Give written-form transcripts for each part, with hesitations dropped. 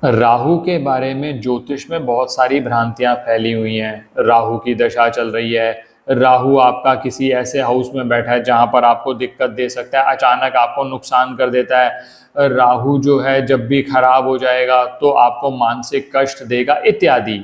राहु के बारे में ज्योतिष में बहुत सारी भ्रांतियां फैली हुई हैं। राहु की दशा चल रही है, राहु आपका किसी ऐसे हाउस में बैठा है जहां पर आपको दिक्कत दे सकता है, अचानक आपको नुकसान कर देता है। राहु जो है जब भी खराब हो जाएगा तो आपको मानसिक कष्ट देगा इत्यादि।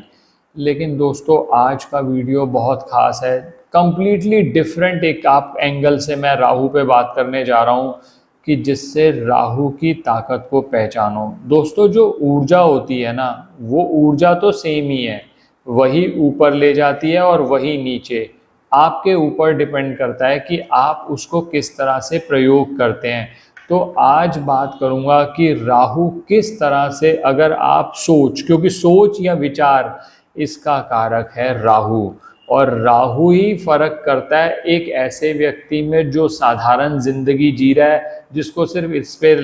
लेकिन दोस्तों आज का वीडियो बहुत खास है, कंप्लीटली डिफरेंट एक आप एंगल से मैं राहु पे बात करने जा रहा हूँ कि जिससे राहु की ताकत को पहचानो। दोस्तों जो ऊर्जा होती है ना, वो ऊर्जा तो सेम ही है, वही ऊपर ले जाती है और वही नीचे। आपके ऊपर डिपेंड करता है कि आप उसको किस तरह से प्रयोग करते हैं। तो आज बात करूंगा कि राहु किस तरह से, अगर आप सोच, क्योंकि सोच या विचार इसका कारक है राहु, और राहु ही फर्क करता है एक ऐसे व्यक्ति में जो साधारण जिंदगी जी रहा है, जिसको सिर्फ इस पे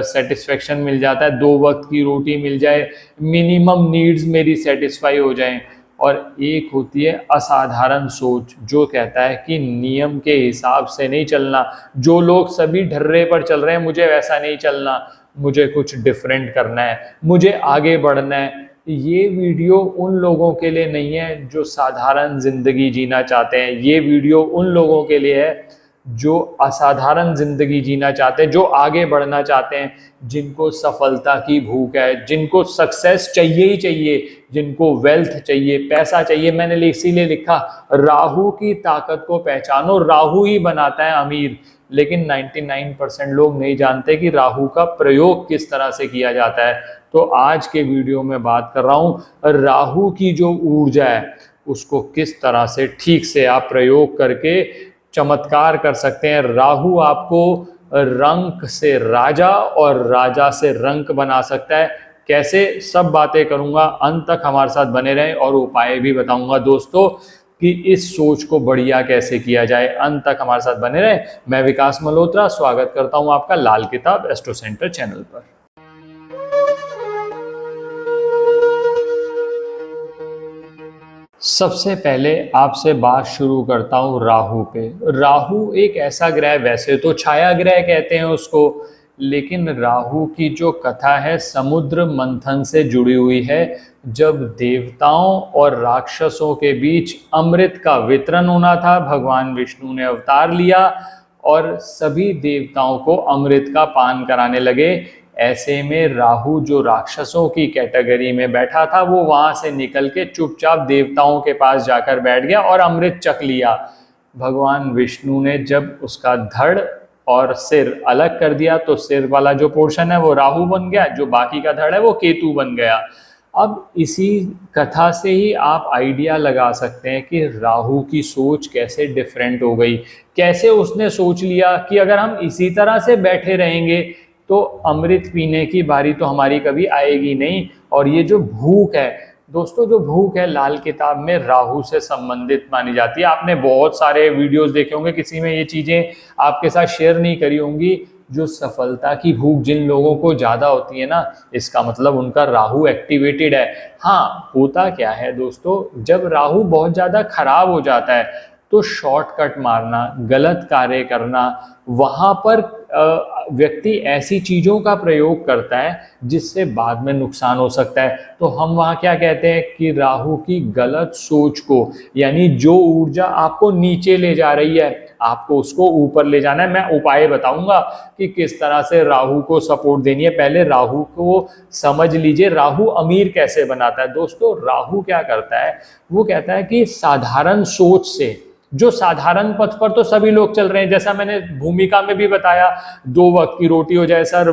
सेटिस्फेक्शन मिल जाता है, 2 वक्त की रोटी मिल जाए, मिनिमम नीड्स मेरी सेटिस्फाई हो जाएं। और एक होती है असाधारण सोच, जो कहता है कि नियम के हिसाब से नहीं चलना, जो लोग सभी ढर्रे पर चल रहे हैं मुझे वैसा नहीं चलना, मुझे कुछ डिफरेंट करना है, मुझे आगे बढ़ना है। ये वीडियो उन लोगों के लिए नहीं है जो साधारण जिंदगी जीना चाहते हैं, ये वीडियो उन लोगों के लिए है जो असाधारण जिंदगी जीना चाहते हैं, जो आगे बढ़ना चाहते हैं, जिनको सफलता की भूख है, जिनको सक्सेस चाहिए ही चाहिए, जिनको वेल्थ चाहिए, पैसा चाहिए। मैंने इसीलिए लिखा राहु की ताकत को पहचानो, राहु ही बनाता है अमीर। लेकिन 99% लोग नहीं जानते कि राहु का प्रयोग किस तरह से किया जाता है। तो आज के वीडियो में बात कर रहा हूं राहु की जो ऊर्जा है उसको किस तरह से ठीक से आप प्रयोग करके चमत्कार कर सकते हैं। राहु आपको रंक से राजा और राजा से रंक बना सकता है। कैसे, सब बातें करूंगा, अंत तक हमारे साथ बने रहें और उपाय भी बताऊंगा दोस्तों कि इस सोच को बढ़िया कैसे किया जाए। अंत तक हमारे साथ बने रहें। मैं विकास मल्होत्रा स्वागत करता हूं आपका लाल किताब एस्ट्रो सेंटर चैनल पर। सबसे पहले आपसे बात शुरू करता हूँ राहु पे। राहु एक ऐसा ग्रह, वैसे तो छाया ग्रह कहते हैं उसको, लेकिन राहु की जो कथा है समुद्र मंथन से जुड़ी हुई है। जब देवताओं और राक्षसों के बीच अमृत का वितरण होना था, भगवान विष्णु ने अवतार लिया और सभी देवताओं को अमृत का पान कराने लगे। ऐसे में राहु जो राक्षसों की कैटेगरी में बैठा था, वो वहां से निकल के चुपचाप देवताओं के पास जाकर बैठ गया और अमृत चख लिया। भगवान विष्णु ने जब उसका धड़ और सिर अलग कर दिया तो सिर वाला जो पोर्शन है वो राहु बन गया, जो बाकी का धड़ है वो केतु बन गया। अब इसी कथा से ही आप आइडिया लगा सकते हैं कि राहु की सोच कैसे डिफरेंट हो गई। कैसे उसने सोच लिया कि अगर हम इसी तरह से बैठे रहेंगे तो अमृत पीने की बारी तो हमारी कभी आएगी नहीं। और ये जो भूख है दोस्तों, जो भूख है लाल किताब में राहु से संबंधित मानी जाती है। आपने बहुत सारे वीडियोस देखे होंगे, किसी में ये चीजें आपके साथ शेयर नहीं करी होंगी। जो सफलता की भूख जिन लोगों को ज्यादा होती है ना, इसका मतलब उनका राहु एक्टिवेटेड है। हाँ, होता क्या है दोस्तों, जब राहु बहुत ज्यादा खराब हो जाता है तो शॉर्टकट मारना, गलत कार्य करना, वहां पर व्यक्ति ऐसी चीजों का प्रयोग करता है जिससे बाद में नुकसान हो सकता है। तो हम वहां क्या कहते हैं कि राहु की गलत सोच को, यानी जो ऊर्जा आपको नीचे ले जा रही है, आपको उसको ऊपर ले जाना है। मैं उपाय बताऊंगा कि किस तरह से राहु को सपोर्ट देनी है। पहले राहु को समझ लीजिए, राहु अमीर कैसे बनाता है। दोस्तों राहु क्या करता है, वो कहता है कि साधारण सोच से, जो साधारण पथ पर तो सभी लोग चल रहे हैं, जैसा मैंने भूमिका में भी बताया, 2 वक्त की रोटी हो जाए सर,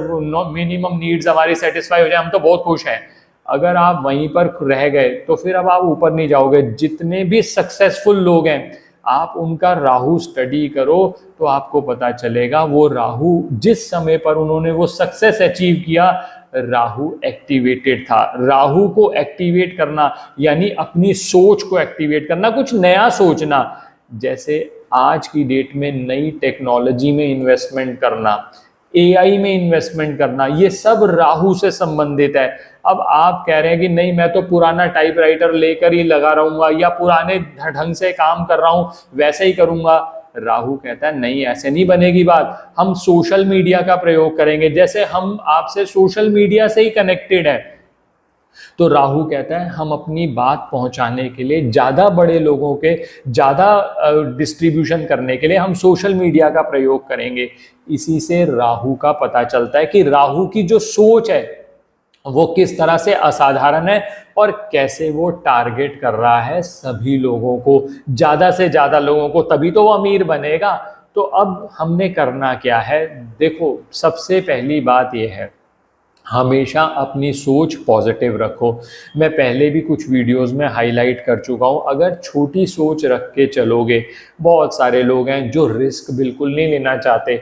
मिनिमम नीड्स हमारी सेटिस्फाई हो जाए, हम तो बहुत खुश हैं। अगर आप वहीं पर रह गए तो फिर अब आप ऊपर नहीं जाओगे। जितने भी सक्सेसफुल लोग हैं आप उनका राहु स्टडी करो तो आपको पता चलेगा वो राहु जिस समय पर उन्होंने वो सक्सेस अचीव किया, राहु एक्टिवेटेड था। राहु को एक्टिवेट करना यानी अपनी सोच को एक्टिवेट करना, कुछ नया सोचना। जैसे आज की डेट में नई टेक्नोलॉजी में इन्वेस्टमेंट करना, एआई में इन्वेस्टमेंट करना, ये सब राहु से संबंधित है। अब आप कह रहे हैं कि नहीं मैं तो पुराना टाइपराइटर लेकर ही लगा रहूंगा या पुराने ढंग से काम कर रहा हूं वैसे ही करूंगा। राहु कहता है नहीं, ऐसे नहीं बनेगी बात। हम सोशल मीडिया का प्रयोग करेंगे, जैसे हम आपसे सोशल मीडिया से ही कनेक्टेड है। तो राहु कहता है हम अपनी बात पहुंचाने के लिए, ज़्यादा बड़े लोगों के ज़्यादा डिस्ट्रीब्यूशन करने के लिए हम सोशल मीडिया का प्रयोग करेंगे। इसी से राहु का पता चलता है कि राहु की जो सोच है वो किस तरह से असाधारण है और कैसे वो टारगेट कर रहा है सभी लोगों को, ज़्यादा से ज़्यादा लोगों को, तभी तो वो अमीर बनेगा। तो अब हमने करना क्या है, देखो सबसे पहली बात ये है, हमेशा अपनी सोच पॉजिटिव रखो। मैं पहले भी कुछ वीडियोस में हाईलाइट कर चुका हूँ, अगर छोटी सोच रख के चलोगे, बहुत सारे लोग हैं जो रिस्क बिल्कुल नहीं लेना चाहते।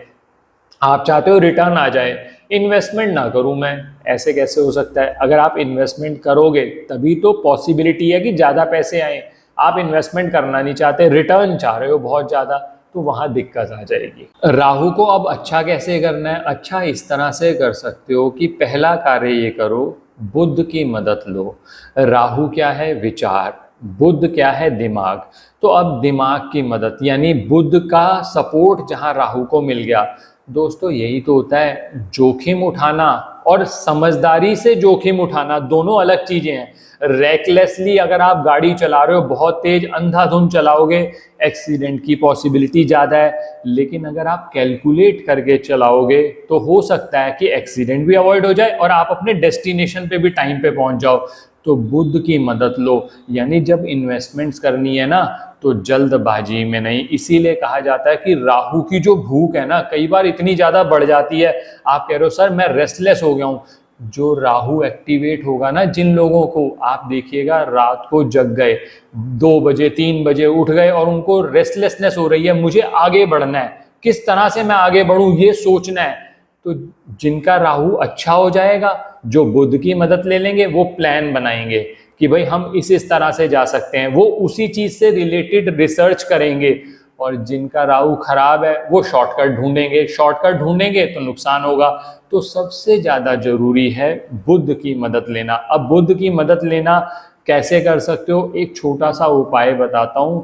आप चाहते हो रिटर्न आ जाए, इन्वेस्टमेंट ना करूं मैं, ऐसे कैसे हो सकता है? अगर आप इन्वेस्टमेंट करोगे तभी तो पॉसिबिलिटी है कि ज़्यादा पैसे आए। आप इन्वेस्टमेंट करना नहीं चाहते, रिटर्न चाह रहे हो बहुत ज़्यादा, तो वहाँ दिक्कत आ जाएगी। राहु को अब अच्छा कैसे करना है? अच्छा इस तरह से कर सकते हो कि पहला कार्य ये करो, बुध की मदद लो। राहु क्या है? विचार। बुध क्या है? दिमाग। तो अब दिमाग की मदद यानी बुध का सपोर्ट जहाँ राहु को मिल गया, दोस्तों यही तो होता है, जोखिम उठाना और समझदारी से जोखिम उठाना दोनों अलग चीजें हैं। रेकलेसली अगर आप गाड़ी चला रहे हो, बहुत तेज अंधाधुंध चलाओगे, एक्सीडेंट की पॉसिबिलिटी ज़्यादा है। लेकिन अगर आप कैलकुलेट करके चलाओगे तो हो सकता है कि एक्सीडेंट भी अवॉइड हो जाए और आप अपने डेस्टिनेशन पे भी टाइम पे पहुंच जाओ। तो बुध की मदद लो, यानी जब इन्वेस्टमेंट्स करनी है ना तो जल्दबाजी में नहीं। इसीलिए कहा जाता है कि राहु की जो भूख है ना, कई बार इतनी ज़्यादा बढ़ जाती है, आप कह रहे हो सर मैं रेस्टलेस हो गया हूँ। जो राहु एक्टिवेट होगा ना, जिन लोगों को आप देखिएगा रात को जग गए, 2 बजे 3 बजे उठ गए और उनको रेस्टलेसनेस हो रही है, मुझे आगे बढ़ना है, किस तरह से मैं आगे बढ़ूं ये सोचना है। तो जिनका राहु अच्छा हो जाएगा, जो बुध की मदद ले लेंगे, वो प्लान बनाएंगे कि भाई हम इस तरह से जा सकते हैं, वो उसी चीज से रिलेटेड रिसर्च करेंगे। और जिनका राहु खराब है वो शॉर्टकट ढूंढेंगे, शॉर्टकट ढूंढेंगे तो नुकसान होगा। तो सबसे ज्यादा जरूरी है बुध की मदद लेना। अब बुध की मदद लेना कैसे कर सकते हो, एक छोटा सा उपाय बताता हूं।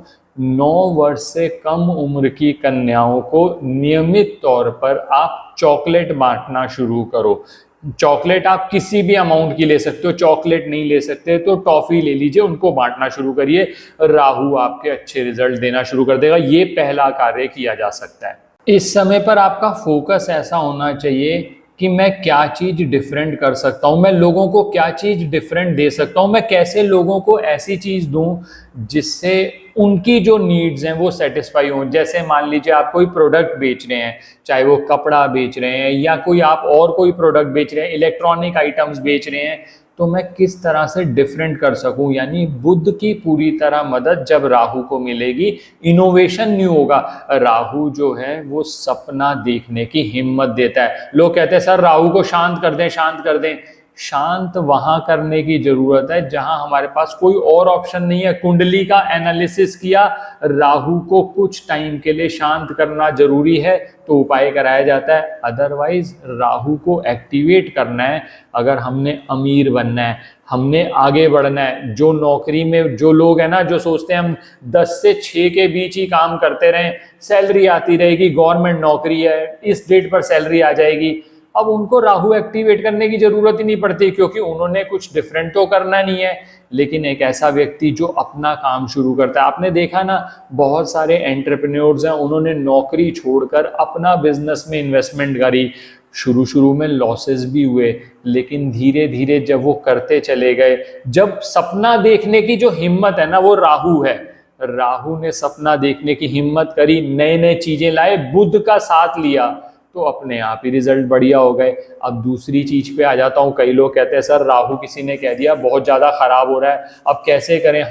9 वर्ष से कम उम्र की कन्याओं को नियमित तौर पर आप चॉकलेट बांटना शुरू करो। चॉकलेट आप किसी भी अमाउंट की ले सकते हो, चॉकलेट नहीं ले सकते तो टॉफी ले लीजिए, उनको बांटना शुरू करिए, राहु आपके अच्छे रिजल्ट देना शुरू कर देगा। ये पहला कार्य किया जा सकता है। इस समय पर आपका फोकस ऐसा होना चाहिए कि मैं क्या चीज डिफरेंट कर सकता हूं, मैं लोगों को क्या चीज डिफरेंट दे सकता हूं, मैं कैसे लोगों को ऐसी चीज दूं जिससे उनकी जो नीड्स हैं वो सेटिस्फाई हों। जैसे मान लीजिए आप कोई प्रोडक्ट बेच रहे हैं, चाहे वो कपड़ा बेच रहे हैं या कोई आप और कोई प्रोडक्ट बेच रहे हैं, इलेक्ट्रॉनिक आइटम्स बेच रहे हैं, तो मैं किस तरह से डिफरेंट कर सकूं। यानी बुध की पूरी तरह मदद जब राहु को मिलेगी, इनोवेशन न्यू होगा। राहु जो है वो सपना देखने की हिम्मत देता है। लोग कहते हैं सर राहु को शांत कर दें, शांत कर दें। शांत वहां करने की जरूरत है जहां हमारे पास कोई और ऑप्शन नहीं है। कुंडली का एनालिसिस किया, राहु को कुछ टाइम के लिए शांत करना जरूरी है तो उपाय कराया जाता है। अदरवाइज राहु को एक्टिवेट करना है अगर हमने अमीर बनना है, हमने आगे बढ़ना है। जो नौकरी में जो लोग हैं ना, जो सोचते हैं हम 10 से 6 के बीच ही काम करते रहें, सैलरी आती रहेगी, गवर्नमेंट नौकरी है, इस डेट पर सैलरी आ जाएगी, अब उनको राहु एक्टिवेट करने की जरूरत ही नहीं पड़ती, क्योंकि उन्होंने कुछ डिफरेंट तो करना नहीं है। लेकिन एक ऐसा व्यक्ति जो अपना काम शुरू करता है, आपने देखा ना बहुत सारे एंटरप्रेन्योर्स हैं, उन्होंने नौकरी छोड़कर अपना बिजनेस में इन्वेस्टमेंट करी। शुरू शुरू में लॉसेस भी हुए, लेकिन धीरे धीरे जब वो करते चले गए, जब सपना देखने की जो हिम्मत है ना, वो राहु है। राहु ने सपना देखने की हिम्मत करी, नए नए चीजें लाए, बुध का साथ लिया, तो अपने आप ही रिजल्ट बढ़िया हो गए। अब दूसरी चीज पे आ जाता हूँ। कई लोग कहते हैं सर राहु किसी ने कह दिया बहुत ज्यादा खराब हो रहा है, अब कैसे करें।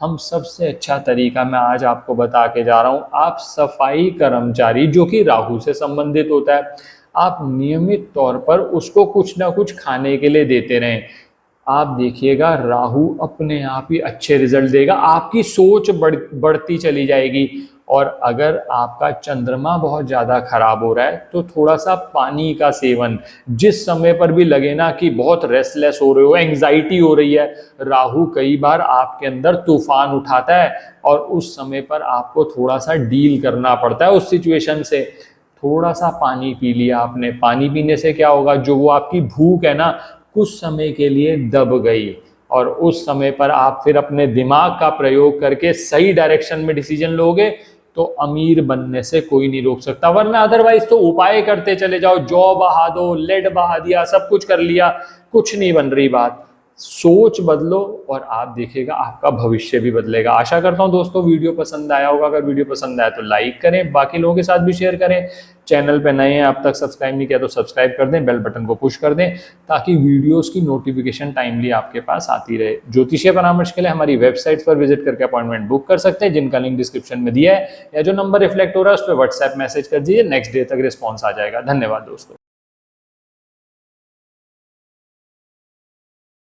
हम सबसे अच्छा तरीका मैं आज आपको बता के जा रहा हूँ। आप सफाई कर्मचारी जो कि राहु से संबंधित होता है, आप नियमित तौर पर उसको कुछ ना कुछ खाने के लिए देते रहें। आप देखिएगा राहु अपने आप ही अच्छे रिजल्ट देगा, आपकी सोच बढ़ती चली जाएगी। और अगर आपका चंद्रमा बहुत ज़्यादा खराब हो रहा है तो थोड़ा सा पानी का सेवन, जिस समय पर भी लगे ना कि बहुत रेस्टलेस हो रहे हो, एंग्जाइटी हो रही है, राहु कई बार आपके अंदर तूफान उठाता है और उस समय पर आपको थोड़ा सा डील करना पड़ता है उस सिचुएशन से। थोड़ा सा पानी पी लिया आपने, पानी पीने से क्या होगा, जो वो आपकी भूख है ना, कुछ समय के लिए दब गई, और उस समय पर आप फिर अपने दिमाग का प्रयोग करके सही डायरेक्शन में डिसीजन लोगे तो अमीर बनने से कोई नहीं रोक सकता। वरना अदरवाइज तो उपाय करते चले जाओ, जौ बहा दो, लेड बहा दिया, सब कुछ कर लिया, कुछ नहीं बन रही बात। सोच बदलो और आप देखिएगा आपका भविष्य भी बदलेगा। आशा करता हूं दोस्तों वीडियो पसंद आया होगा। अगर वीडियो पसंद आया तो लाइक करें, बाकी लोगों के साथ भी शेयर करें। चैनल पे नए हैं, अब तक सब्सक्राइब नहीं किया तो सब्सक्राइब कर दें, बेल बटन को पुश कर दें ताकि वीडियोस की नोटिफिकेशन टाइमली आपके पास आती रहे। ज्योतिषीय परामर्श के लिए हमारी वेबसाइट पर विजिट करके अपॉइंटमेंट बुक कर सकते हैं, जिनका लिंक डिस्क्रिप्शन में दिया है, या जो नंबर रिफ्लेक्ट हो रहा है उस पर व्हाट्सएप मैसेज कर दीजिए, नेक्स्ट डे तक रिस्पॉन्स आ जाएगा। धन्यवाद दोस्तों।